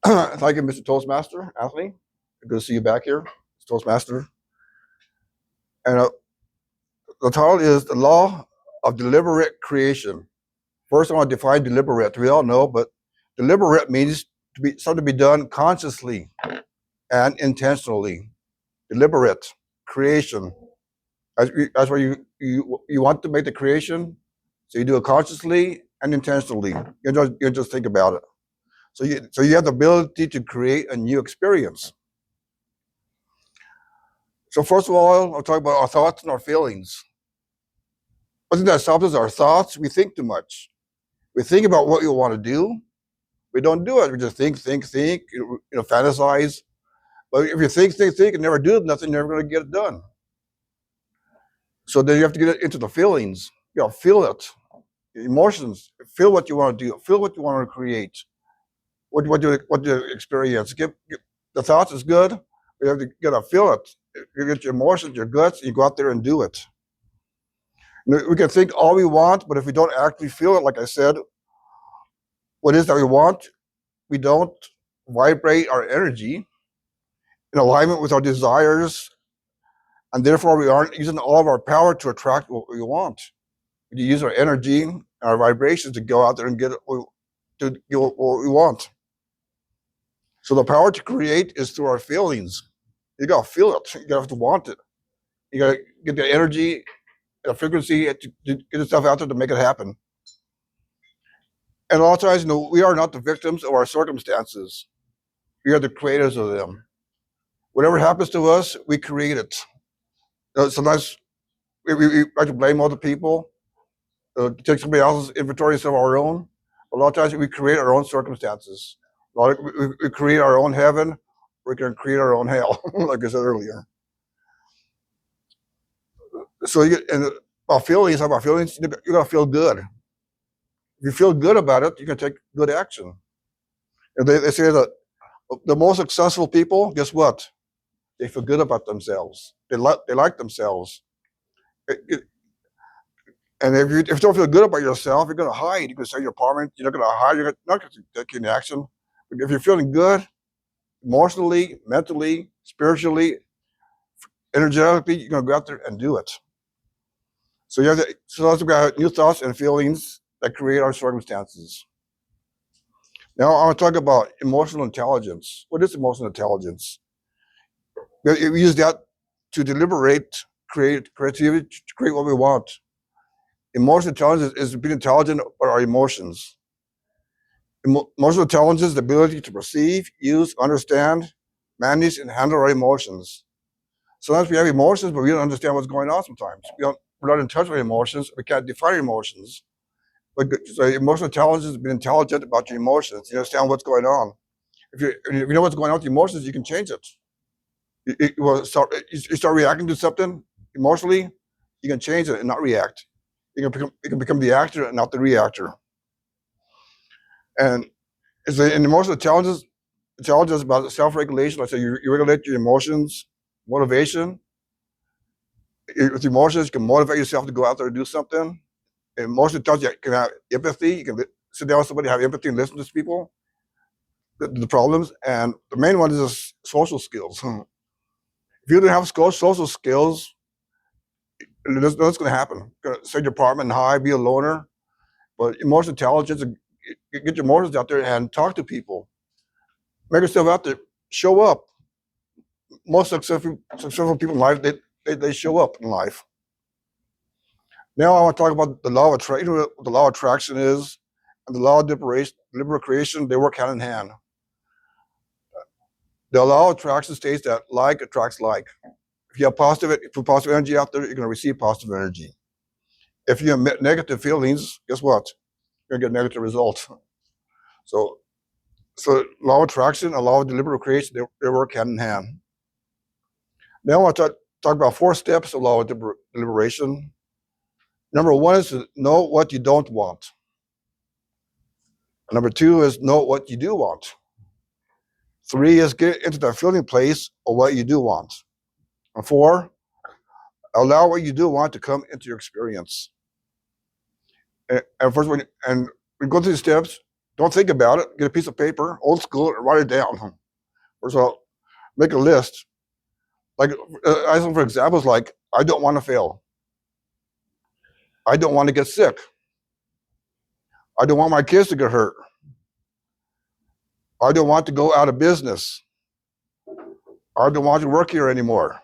Thank you, Mr. Toastmaster, Anthony. Good to see you back here, Toastmaster. And the title is The Law of Deliberate Creation. First, I want to define deliberate. We all know, but deliberate means to be something to be done consciously and intentionally. Deliberate creation. That's where you want to make the creation, so you do it consciously and intentionally. You just think about it. So you have the ability to create a new experience. So first of all, I'll talk about our thoughts and our feelings. Wasn't that stops us? Our thoughts? We think too much. We think about what we want to do. We don't do it. We just think, fantasize. But if you think, and never do nothing, you're never going to get it done. So then you have to get into the feelings. You know, feel it. Emotions. Feel what you want to do. Feel what you want to create. What you experience. The thoughts is good. You have to get to feel it. You get your emotions, your guts, and you go out there and do it. We can think all we want, but if we don't actually feel it, like I said, what it is that we want, we don't vibrate our energy in alignment with our desires, and therefore we aren't using all of our power to attract what we want. We use our energy and our vibrations to go out there and get what we want. So the power to create is through our feelings. You gotta feel it. You gotta have to want it. You gotta get the energy, the frequency to get yourself out there to make it happen. And a lot of times, we are not the victims of our circumstances. We are the creators of them. Whatever happens to us, we create it. Sometimes we like to blame other people, take somebody else's inventory instead of our own. A lot of times we create our own circumstances. We create our own heaven. We can create our own hell, like I said earlier. So about feelings, you gotta feel good. If you feel good about it, you can take good action. And they say that the most successful people, guess what? They feel good about themselves. They like themselves. And if you don't feel good about yourself, you're going to hide. You're going to stay in your apartment. You're not going to hide. You're not going to take any action. But if you're feeling good, emotionally, mentally, spiritually, energetically, you're going to go out there and do it. So let's look at new thoughts and feelings that create our circumstances. Now I want to talk about emotional intelligence. What is emotional intelligence? We use that to deliberate, creativity, to create what we want. Emotional intelligence is being intelligent about our emotions. Emotional intelligence is the ability to perceive, use, understand, manage, and handle our emotions. Sometimes we have emotions, but we don't understand what's going on sometimes. We're not in touch with emotions. We can't define emotions. So emotional intelligence is being intelligent about your emotions. You understand what's going on. If you know what's going on with your emotions, you can change it. You start reacting to something emotionally, you can change it and not react. You can become the actor and not the reactor. And it's an emotional intelligence about self-regulation. Like I say, you regulate your emotions, motivation. With emotions, you can motivate yourself to go out there and do something. Emotional intelligence, you can have empathy. You can sit down with somebody, have empathy, and listen to people, the problems. And the main one is social skills. If you don't have social skills, that's going to happen. Stay in your apartment and hide, be a loner. But emotional intelligence, get your emotions out there and talk to people. Make yourself out there. Show up. Most successful people in life, they show up in life. Now I want to talk about the law of attraction. What the law of attraction is, and the law of deliberate creation. They work hand in hand. The law of attraction states that like attracts like. If you have positive energy out there, you're going to receive positive energy. If you have negative feelings, guess what? You're going to get negative results. So law of attraction and law of deliberate creation, they work hand in hand. Now I want to talk about 4 steps of law of deliberation. Number 1 is to know what you don't want. Number 2 is know what you do want. 3 is get into the feeling place of what you do want. And 4, allow what you do want to come into your experience. And first, when we go through the steps, Don't think about it. Get a piece of paper, old school, and write it down. Or so make a list. Like, I for examples like, I don't want to fail. I don't want to get sick. I don't want my kids to get hurt. I don't want to go out of business. I don't want to work here anymore.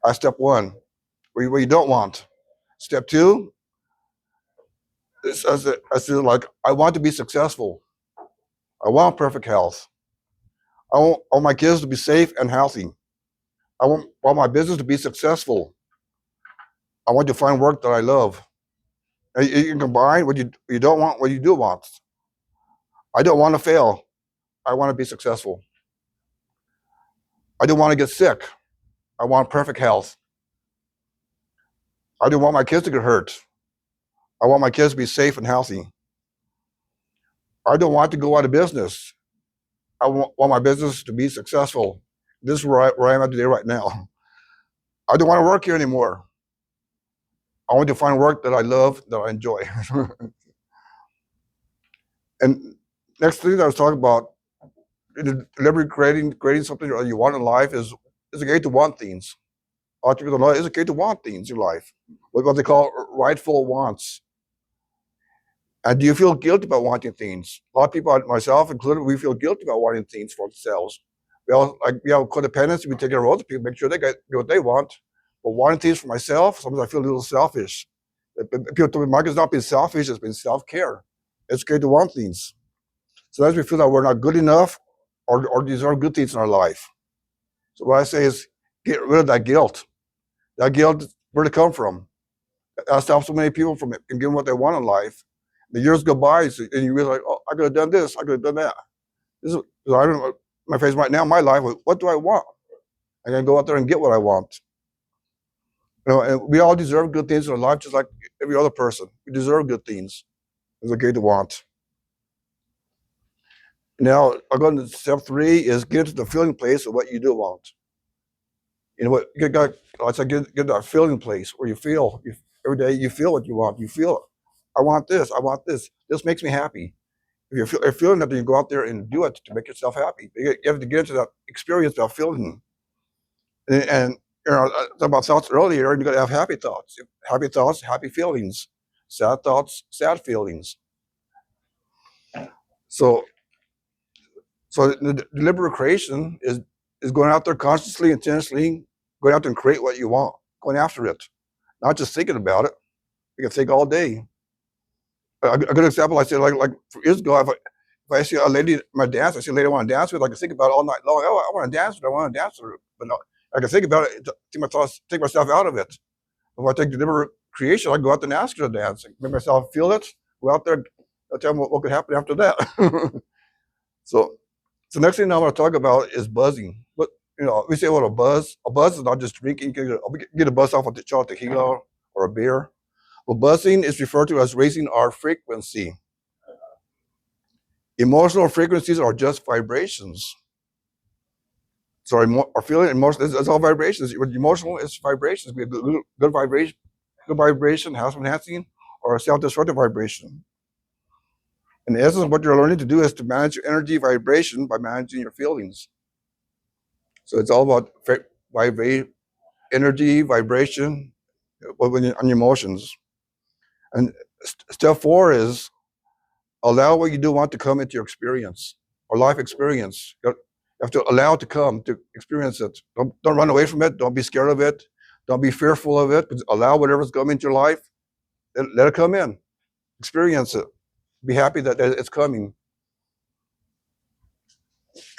That's step one. What you don't want. Step two is like, I want to be successful. I want perfect health. I want my kids to be safe and healthy. I want my business to be successful. I want to find work that I love. And you can combine what you don't want, what you do want. I don't want to fail. I want to be successful. I don't want to get sick. I want perfect health. I don't want my kids to get hurt. I want my kids to be safe and healthy. I don't want to go out of business. I want my business to be successful. This is where I am at today right now. I don't want to work here anymore. I want to find work that I love, that I enjoy. And next thing that I was talking about, deliberately creating something that you want in life is okay to want things. A lot of people don't know it's okay to want things in life. What they call rightful wants. And do you feel guilty about wanting things? A lot of people, myself included, we feel guilty about wanting things for ourselves. We have codependency. We take care of other people, make sure they get what they want. But wanting things for myself, sometimes I feel a little selfish. People tell me, Mark, it's not being selfish, it's been self-care. It's okay to want things. Sometimes we feel that we're not good enough or deserve good things in our life. So what I say is, get rid of that guilt. That guilt, where did it come from? That stops so many people from getting what they want in life. The years go by, and you realize, oh, I could have done this, I could have done that. I don't know, my face right now in my life, what do I want? I gotta go out there and get what I want. And we all deserve good things in our life, just like every other person. We deserve good things. It's okay to want. Now, I'll go into step three is get to the feeling place of what you do want. You know what? Get that feeling place where you feel every day. You feel what you want. You feel, I want this. I want this. This makes me happy. If you're feeling that, then you go out there and do it to make yourself happy. You have to get into that experience, that feeling. And you know, I talked about thoughts earlier. You got to have happy thoughts. Happy thoughts, happy feelings. Sad thoughts, sad feelings. So the deliberate creation is going out there consciously, intentionally, going out there and create what you want, going after it, not just thinking about it. You can think all day. A good example, I say, like years ago, if I see a lady, my dance, I see a lady I want to dance with, I can think about it all night long. Oh, I want to dance with her, I want to dance with her. But no, I can think about it, take myself out of it. If I take deliberate creation, I go out there and ask her to dance, make myself feel it, go out there, I'll tell them what could happen after that. So next thing I want to talk about is buzzing. But we say what a buzz. A buzz is not just drinking. You can get a buzz off of tequila or a beer. Well, buzzing is referred to as raising our frequency. Emotional frequencies are just vibrations. So our feeling, emotion, it's all vibrations. Emotional is vibrations. We have good vibration, health enhancing, or a self-destructive vibration. In essence, what you're learning to do is to manage your energy vibration by managing your feelings. So it's all about energy, vibration, on your emotions. And step four is allow what you do want to come into your experience or life experience. You have to allow it to come, to experience it. Don't run away from it. Don't be scared of it. Don't be fearful of it. Allow whatever's coming into your life. Let it come in. Experience it. Be happy that it's coming.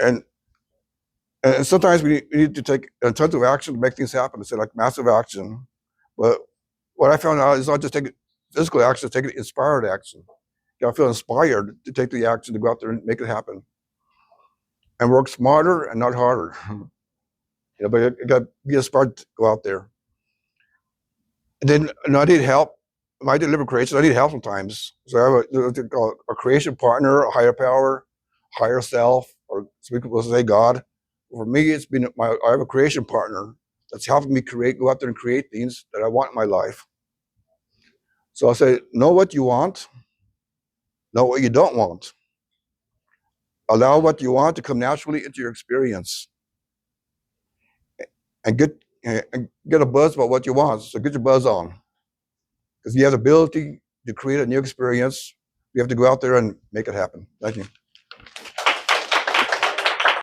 And sometimes we need to take tons of action to make things happen. It's like massive action. But what I found out is not just taking physical action, it's taking inspired action. You gotta feel inspired to take the action to go out there and make it happen. And work smarter and not harder. But you gotta be inspired to go out there. And then I need help. My deliberate creation, I need help sometimes. So I have a creation partner, a higher power, higher self, or some people say God. For me, it's been I have a creation partner that's helping me go out there and create things that I want in my life. So I say, know what you want, Know what you don't want. Allow what you want to come naturally into your experience, and get a buzz about what you want. So get your buzz on, because you have the ability to create a new experience. You have to go out there and make it happen. Thank you.